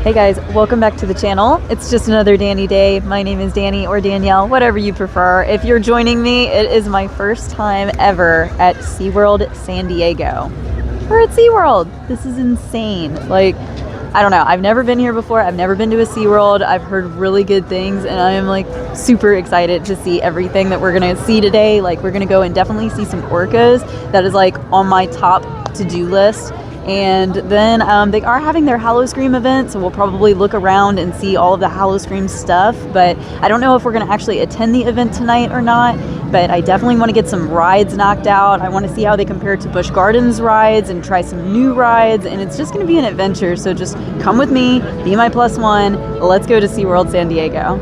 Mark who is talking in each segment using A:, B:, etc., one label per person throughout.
A: Hey guys, welcome back to the channel. It's just another Danny day. My name is Danny or Danielle, whatever you prefer. If you're joining me, it is my first time ever at SeaWorld San Diego. We're at SeaWorld. This is insane. Like, I don't know. I've never been here before. I've never been to a SeaWorld. I've heard really good things and I am like super excited to see everything that we're gonna see today. Like, we're gonna go and definitely see some orcas. That is like on my top to-do list. And then they are having their Howl-O-Scream event, so we'll probably look around and see all of the Howl-O-Scream stuff. But I don't know if we're going to actually attend the event tonight or not, but I definitely want to get some rides knocked out. I want to see how they compare to Busch Gardens rides and try some new rides, and it's just going to be an adventure. So just come with me, be my plus one. Let's go to SeaWorld San Diego.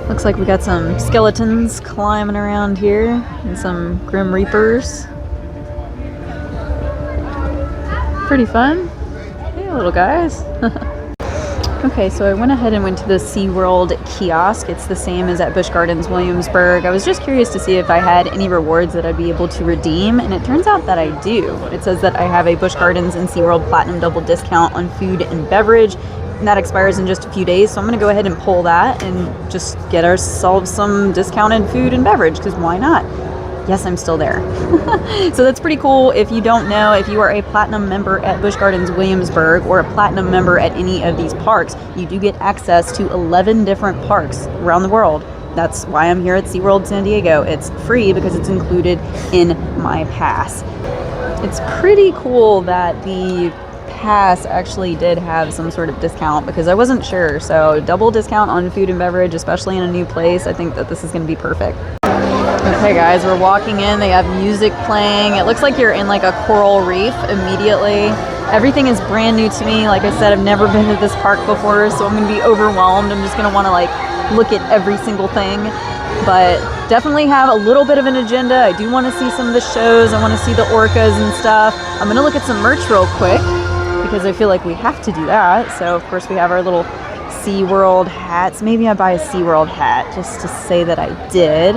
A: Looks like we got some skeletons climbing around here and some Grim Reapers. Pretty fun. Hey, little guys. Okay, so I went ahead and went to the SeaWorld kiosk. It's the same as at Busch Gardens Williamsburg. I was just curious to see if I had any rewards that I'd be able to redeem, and it turns out that I do. It says that I have a Busch Gardens and SeaWorld Platinum Double discount on food and beverage. And that expires in just a few days, so I'm going to go ahead and pull that and just get ourselves some discounted food and beverage, because why not? Yes, I'm still there. So that's pretty cool. If you don't know, if you are a Platinum member at Busch Gardens Williamsburg or a Platinum member at any of these parks, you do get access to 11 different parks around the world. That's why I'm here at SeaWorld San Diego. It's free because it's included in my pass. It's pretty cool that the pass actually did have some sort of discount because I wasn't sure. So double discount on food and beverage, especially in a new place. I think that this is going to be perfect. Okay guys, we're walking in. They have music playing. It looks like you're in like a coral reef immediately. Everything is brand new to me. Like I said, I've never been to this park before, so I'm going to be overwhelmed. I'm just going to want to like look at every single thing. But definitely have a little bit of an agenda. I do want to see some of the shows. I want to see the orcas and stuff. I'm going to look at some merch real quick, because I feel like we have to do that. So of course we have our little SeaWorld hats. Maybe I buy a SeaWorld hat just to say that I did.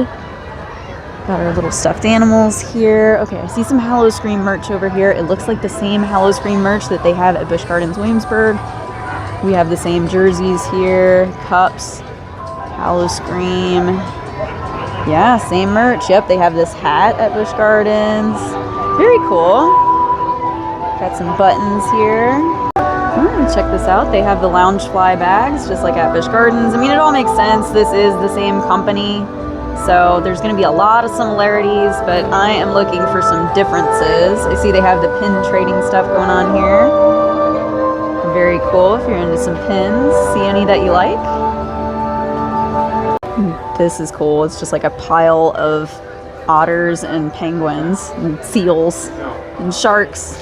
A: Got our little stuffed animals here. Okay, I see some Howl-O-Scream merch over here. It looks like the same Howl-O-Scream merch that they have at Busch Gardens Williamsburg. We have the same jerseys here, cups, Howl-O-Scream. Yeah, same merch. Yep, they have this hat at Busch Gardens. Very cool. Got some buttons here. Check this out. They have the Loungefly bags, just like at Busch Gardens. I mean, it all makes sense. This is the same company, so there's going to be a lot of similarities, but I am looking for some differences. I see they have the pin trading stuff going on here. Very cool if you're into some pins. See any that you like? This is cool. It's just like a pile of otters and penguins and seals and sharks.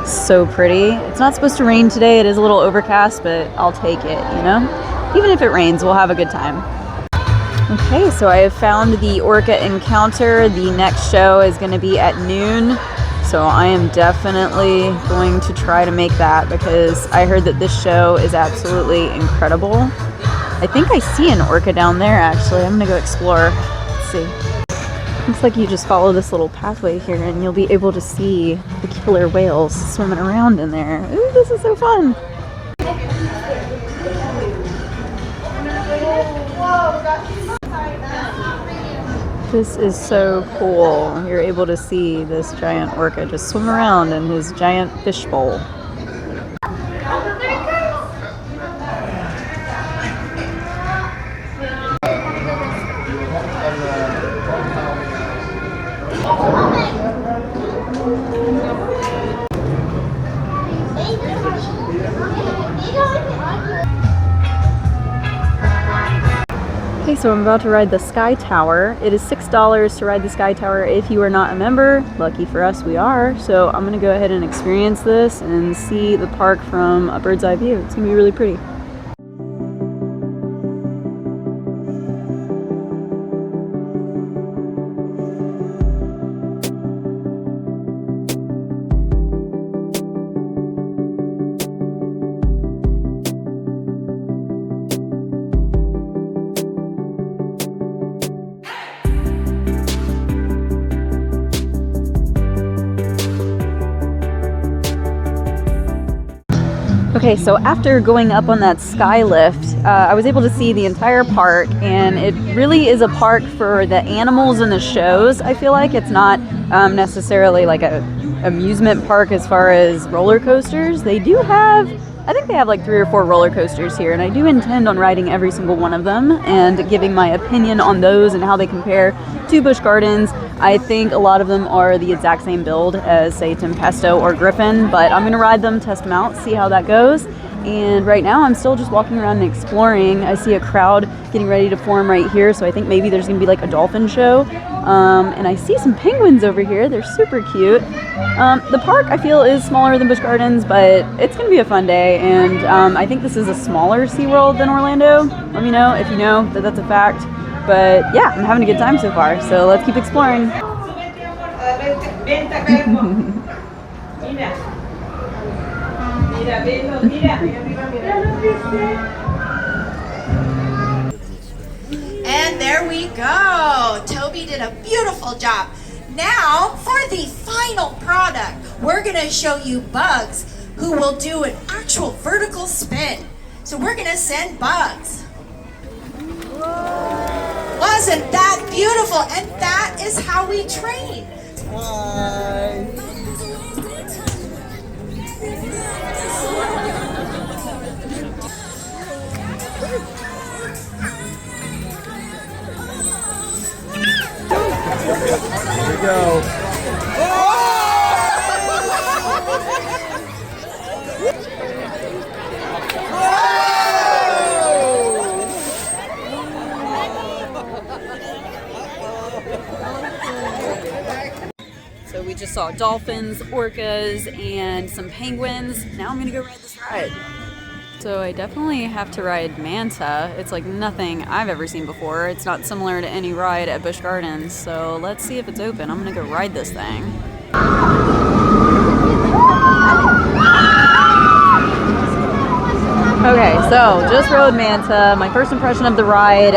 A: So pretty. It's not supposed to rain today. It is a little overcast, but I'll take it, you know? Even if it rains, we'll have a good time. Okay, so I have found the Orca Encounter. The next show is going to be at noon, so I am definitely going to try to make that because I heard that this show is absolutely incredible. I think I see an orca down there, actually. I'm going to go explore. Let's see. Looks like you just follow this little pathway here and you'll be able to see the killer whales swimming around in there. Ooh, this is so fun. This is so cool. You're able to see this giant orca just swim around in his giant fish bowl. Okay, so I'm about to ride the Sky Tower. It is $6 to ride the Sky Tower if you are not a member. Lucky for us, we are. So I'm gonna go ahead and experience this and see the park from a bird's eye view. It's gonna be really pretty. Okay, so after going up on that sky lift, I was able to see the entire park, and it really is a park for the animals and the shows. I feel like it's not necessarily like a amusement park as far as roller coasters. They do have, I think they have like 3 or 4 roller coasters here, and I do intend on riding every single one of them and giving my opinion on those and how they compare to Busch Gardens. I think a lot of them are the exact same build as, say, Tempesto or Griffin, but I'm going to ride them, test them out, see how that goes. And right now I'm still just walking around and exploring. I see a crowd getting ready to form right here, so I think maybe there's going to be like a dolphin show. And I see some penguins over here. They're super cute. The park, I feel, is smaller than Busch Gardens, but it's going to be a fun day. And I think this is a smaller SeaWorld than Orlando. Let me know if you know that that's a fact. But yeah, I'm having a good time so far, so let's keep exploring.
B: And there we go. Toby did a beautiful job. Now, for the final product, we're going to show you Bugs, who will do an actual vertical spin. So we're going to send Bugs. Wasn't that beautiful? And that is how we train.
C: Bye. Here we go.
A: So we just saw dolphins, orcas, and some penguins. Now I'm gonna go ride this ride. So I definitely have to ride Manta. It's like nothing I've ever seen before. It's not similar to any ride at Busch Gardens. So let's see if it's open. I'm gonna go ride this thing. Okay, so just rode Manta. My first impression of the ride,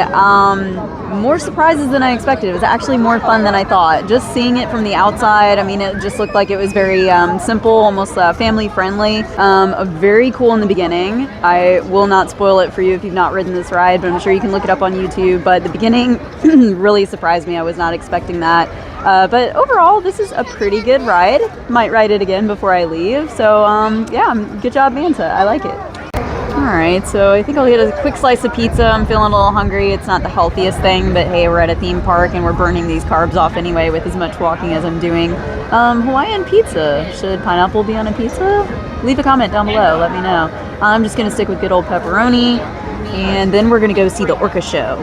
A: more surprises than I expected. It was actually more fun than I thought. Just seeing it from the outside, I mean, it just looked like it was very simple, almost family friendly. Very cool in the beginning. I will not spoil it for you if you've not ridden this ride, but I'm sure you can look it up on YouTube. But the beginning really surprised me. I was not expecting that. But overall, this is a pretty good ride. Might ride it again before I leave. So yeah, good job, Manta. I like it. Alright, so I think I'll get a quick slice of pizza. I'm feeling a little hungry. It's not the healthiest thing, but hey, we're at a theme park and we're burning these carbs off anyway with as much walking as I'm doing. Hawaiian pizza. Should pineapple be on a pizza? Leave a comment down below. Let me know. I'm just going to stick with good old pepperoni, and then we're going to go see the orca show.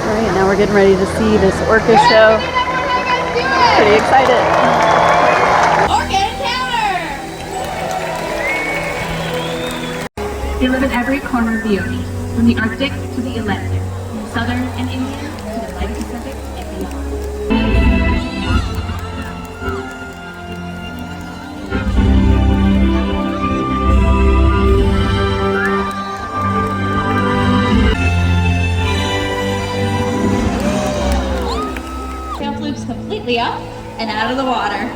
A: Alright, now we're getting ready to see this orca show. Pretty excited.
B: Orca encounter!
D: They live in every corner of the ocean, from the Arctic to the Atlantic, from southern and Indian to the mighty Pacific and beyond. Tail flukes completely up and out of the water.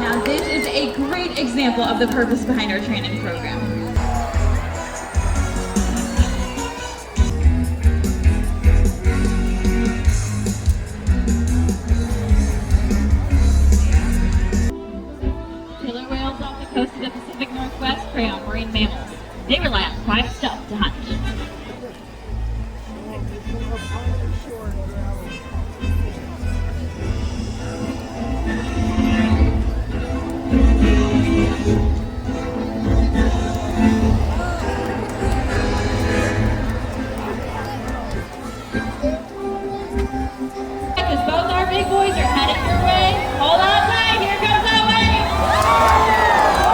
D: Now this is a great example of the purpose behind our training program. Killer whales off the coast of the Pacific Northwest prey on marine mammals. They rely on quiet stealth to hunt. Because both our big boys are headed your way. Hold on tight, here comes that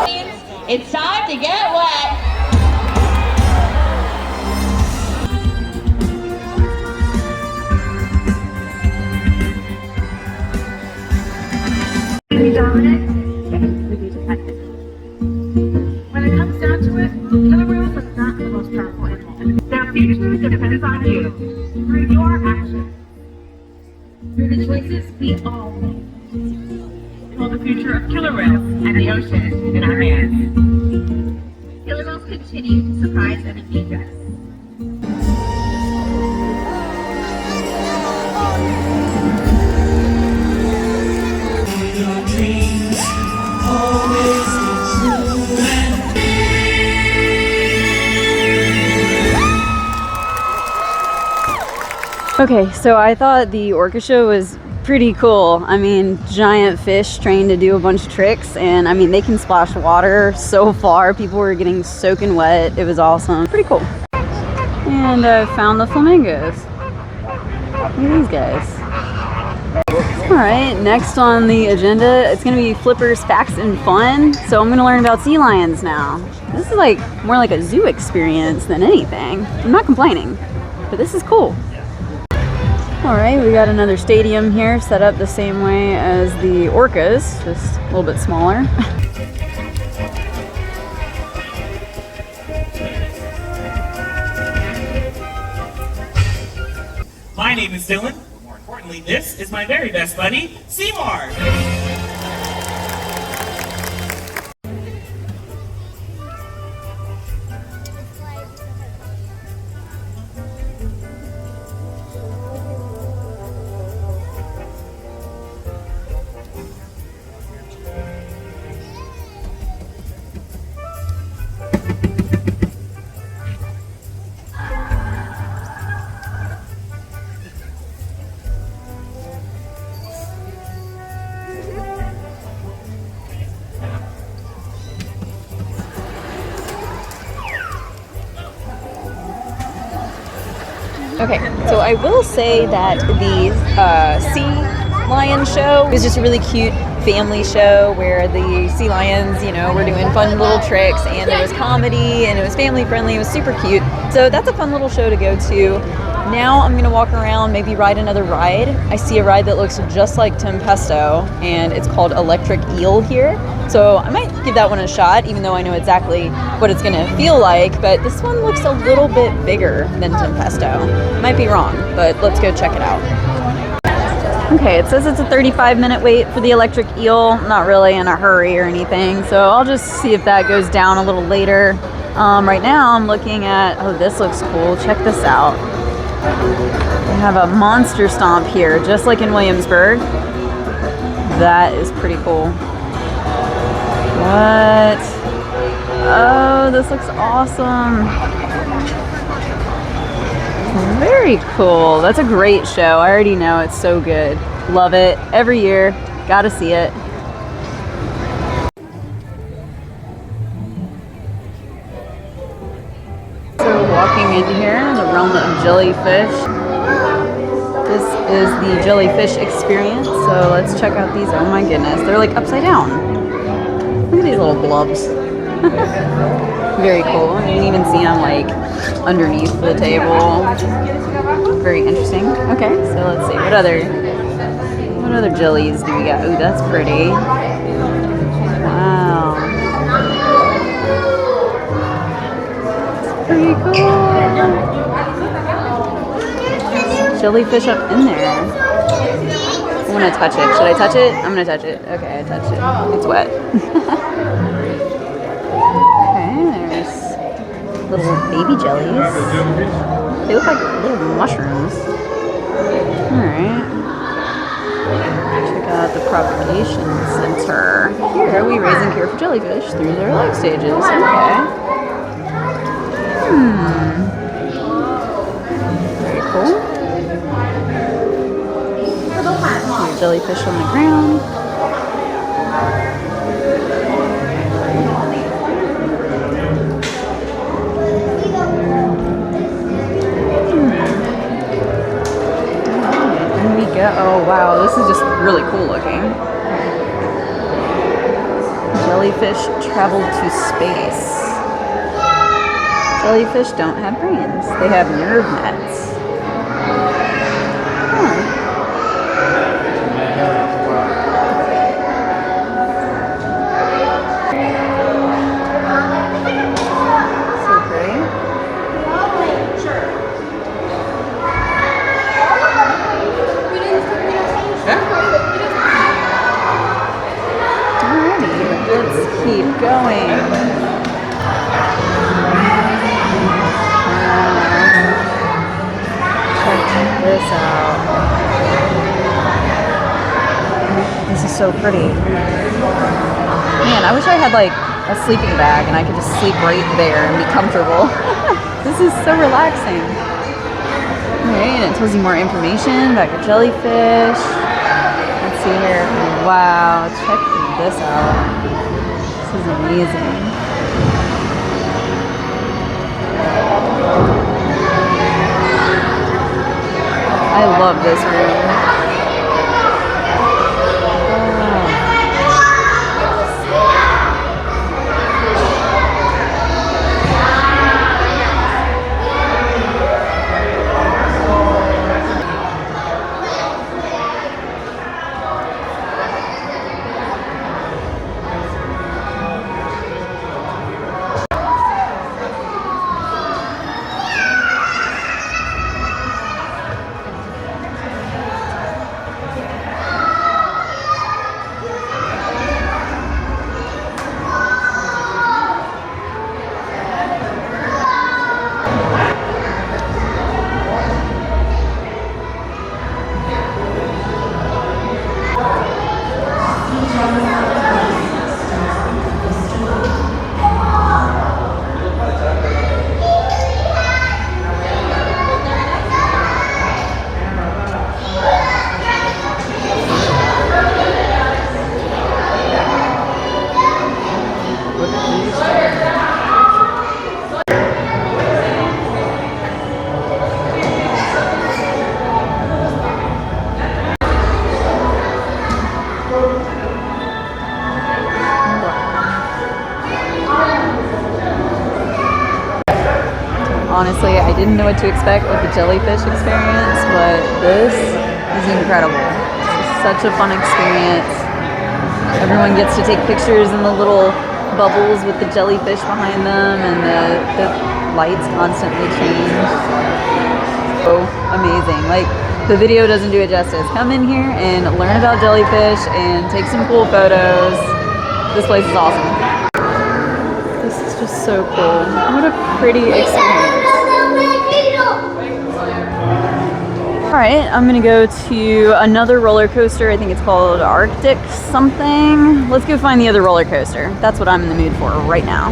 D: wave. It's time to get wet. Be dominant and easily be dependent. When it comes down to it, killer whales are not the most powerful animal. Their future depends on you, through your actions. choices we all make. We hold the future of killer whales and the ocean in our hands. Killer whales continue to surprise and amaze us.
A: Okay, so I thought the orca show was pretty cool. I mean, giant fish trained to do a bunch of tricks, and I mean, they can splash water so far. People were getting soaking wet. It was awesome. Pretty cool. And I found the flamingos. Look at these guys. Alright, next on the agenda, it's going to be Flippers, Facts, and Fun. So I'm going to learn about sea lions now. This is like more like a zoo experience than anything. I'm not complaining, but this is cool. Alright, we got another stadium here set up the same way as the orcas, just a little bit smaller.
E: My name is Dylan. More importantly, this is my very best buddy, SeaWorld.
A: Okay, so I will say that the sea lion show is just a really cute family show where the sea lions, you know, were doing fun little tricks, and there was comedy, and it was family friendly. It was super cute. So that's a fun little show to go to. Now I'm gonna walk around, maybe ride another ride. I see a ride that looks just like Tempesto, and it's called Electric Eel here. So I might give that one a shot, even though I know exactly what it's gonna feel like, but this one looks a little bit bigger than Tempesto. Might be wrong, but let's go check it out. Okay, it says it's a 35-minute wait for the Electric Eel. I'm not really in a hurry or anything, so I'll just see if that goes down a little later. Right now I'm looking at, oh, this looks cool. Check this out. They have a monster stomp here, just like in Williamsburg. That is pretty cool. What? Oh, this looks awesome. Very cool. That's a great show. I already know it's so good. Love it. Every year. Gotta see it. So walking in here, the realm of jellyfish. This is the jellyfish experience. So let's check out these. Oh my goodness. They're like upside down. Look at these little blobs. Very cool. You can even see them like underneath the table. Very interesting. Okay, so let's see. What other jellies do we got? Ooh, that's pretty. Wow. Pretty cool. Jellyfish up in there. I want to touch it. Should I touch it? I'm going to touch it. Okay, I touched it. It's wet. Okay, there's little baby jellies. They look like little mushrooms. Alright. Check out the propagation center. Here we raise and care for jellyfish through their life stages. Okay. Very cool. Jellyfish on the ground. And we go. Oh wow, this is just really cool looking. Jellyfish travel to space. Jellyfish don't have brains. They have nerve nets. Huh.
C: Yeah?
A: keep going. Check this out. This is so pretty. Man, I wish I had like a sleeping bag and I could just sleep right there and be comfortable. This is so relaxing. Alright, and it tells you more information about your jellyfish. Let's see here. Wow, check this out. This is amazing. I love this room. Honestly, I didn't know what to expect with the jellyfish experience, but this is incredible. It's such a fun experience. Everyone gets to take pictures in the little bubbles with the jellyfish behind them, and the lights constantly change. So amazing. Like, the video doesn't do it justice. Come in here and learn about jellyfish and take some cool photos. This place is awesome. This is just so cool. What a pretty experience. Alright, I'm gonna go to another roller coaster. I think it's called Arctic something. Let's go find the other roller coaster. That's what I'm in the mood for right now.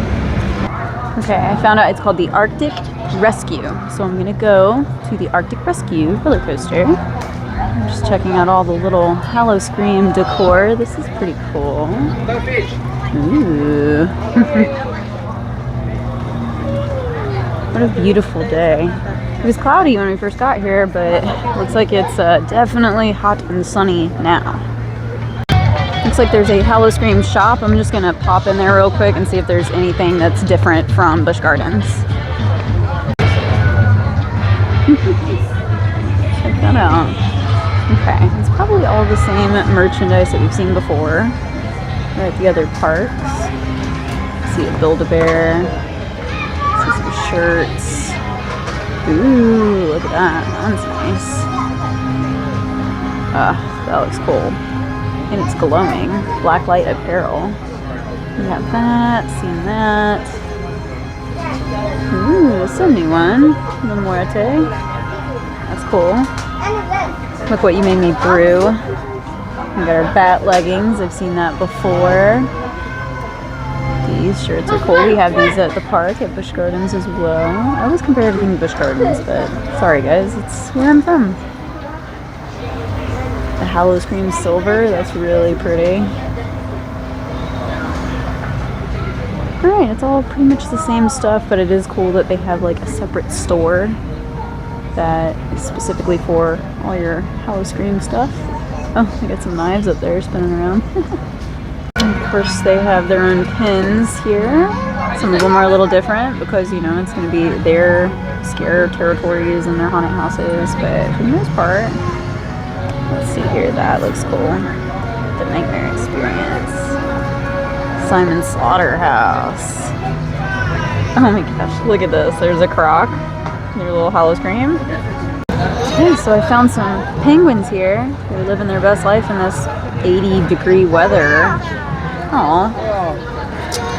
A: Okay, I found out it's called the Arctic Rescue. So I'm gonna go to the Arctic Rescue roller coaster. I'm just checking out all the little Hallowscream decor. This is pretty cool. Ooh. What a beautiful day. It was cloudy when we first got here, but looks like it's definitely hot and sunny now. Looks like there's a Hallowscream shop. I'm just gonna pop in there real quick and see if there's anything that's different from Busch Gardens. Check that out. Okay, it's probably all the same merchandise that we've seen before. We're at the other parks. See a Build-A-Bear. See some shirts. Ooh, look at that. That's nice. That looks cool. And it's glowing. Blacklight apparel. We have that. Seen that. Ooh, this is a new one. The Muerte. That's cool. Look what you made me brew. We got our bat leggings. I've seen that before. These shirts are cool. We have these at the park at Busch Gardens as well. I always compare everything to Busch Gardens, but sorry guys, it's where I'm from. The Hallowscream silver, that's really pretty. Alright, it's all pretty much the same stuff, but it is cool that they have like a separate store that is specifically for all your Hallowscream stuff. Oh, they got some knives up there spinning around. Of course, they have their own pins here. Some of them are a little different because, you know, it's going to be their scare territories and their haunted houses, but for the most part, let's see here, that looks cool. The Nightmare Experience. Simon Slaughterhouse. Oh my gosh, look at this. There's a croc. Their little Hallowscream. Okay, so I found some penguins here. They're living their best life in this 80-degree weather. Aw.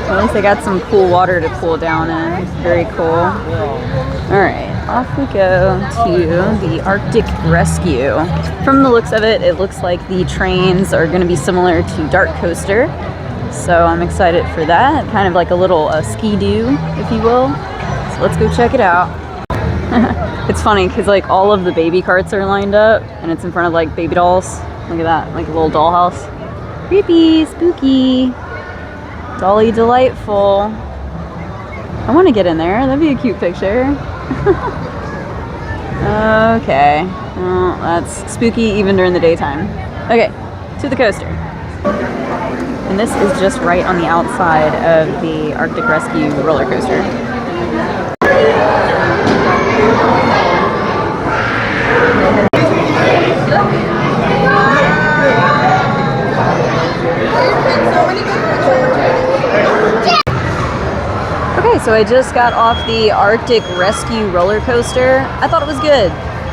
A: At least they got some cool water to cool down in. Very cool. Alright, off we go to the Arctic Rescue. From the looks of it, it looks like the trains are going to be similar to Dart Coaster. So I'm excited for that. Kind of like a little ski-doo, if you will. So let's go check it out. It's funny because like all of the baby carts are lined up and it's in front of like baby dolls. Look at that, like a little dollhouse. Creepy, spooky, dolly delightful. I want to get in there. That'd be a cute picture. Okay. Well, that's spooky even during the daytime. Okay, to the coaster. And this is just right on the outside of the Arctic Rescue roller coaster. Okay, so I just got off the Arctic Rescue roller coaster. I thought it was good.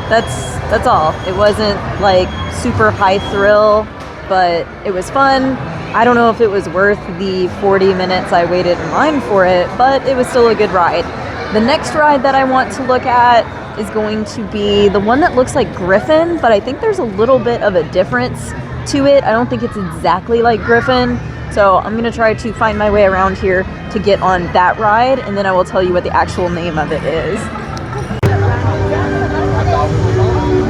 A: That's all. It wasn't like super high thrill, but it was fun. I don't know if it was worth the 40 minutes I waited in line for it, but it was still a good ride. The next ride that I want to look at is going to be the one that looks like Griffin, but I think there's a little bit of a difference to it. I don't think it's exactly like Griffin. So I'm gonna try to find my way around here to get on that ride, and then I will tell you what the actual name of it is.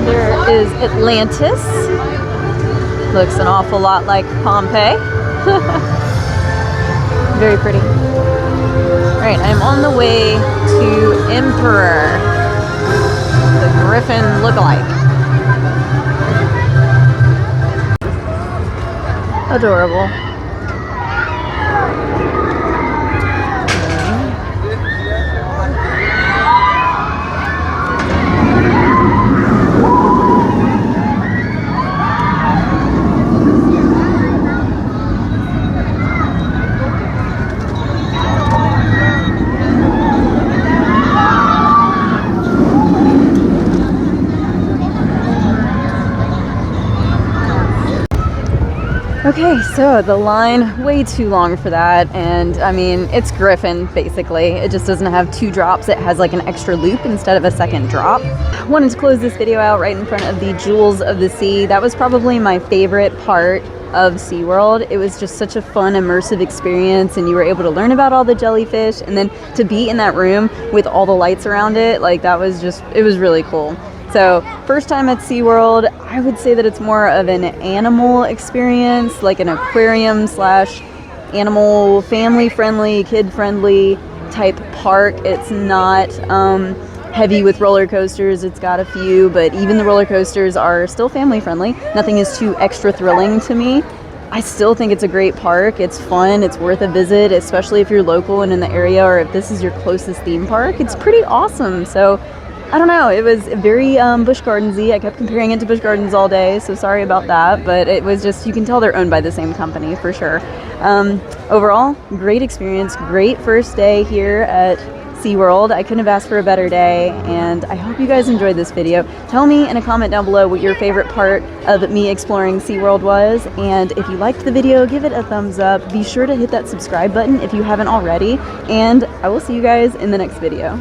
A: There is Atlantis. Looks an awful lot like Pompeii. Very pretty. Alright, I'm on the way to Emperor, the Griffin lookalike. Adorable. Okay, so the line, way too long for that, and I mean, it's Griffin, basically. It just doesn't have two drops, it has like an extra loop instead of a second drop. Wanted to close this video out right in front of the Jewels of the Sea. That was probably my favorite part of SeaWorld. It was just such a fun, immersive experience, and you were able to learn about all the jellyfish, and then to be in that room with all the lights around it, like that was just, it was really cool. So, first time at SeaWorld, I would say that it's more of an animal experience, like an aquarium slash animal family friendly, kid friendly type park. It's not heavy with roller coasters. It's got a few, but even the roller coasters are still family friendly. Nothing is too extra thrilling to me. I still think it's a great park. It's fun. It's worth a visit, especially if you're local and in the area, or if this is your closest theme park. It's pretty awesome. So, I don't know, it was very Busch Gardens-y. I kept comparing it to Busch Gardens all day, so sorry about that, but it was just, you can tell they're owned by the same company for sure. Overall, great experience, great first day here at SeaWorld. I couldn't have asked for a better day, and I hope you guys enjoyed this video. Tell me in a comment down below what your favorite part of me exploring SeaWorld was, and if you liked the video, give it a thumbs up. Be sure to hit that subscribe button if you haven't already, and I will see you guys in the next video.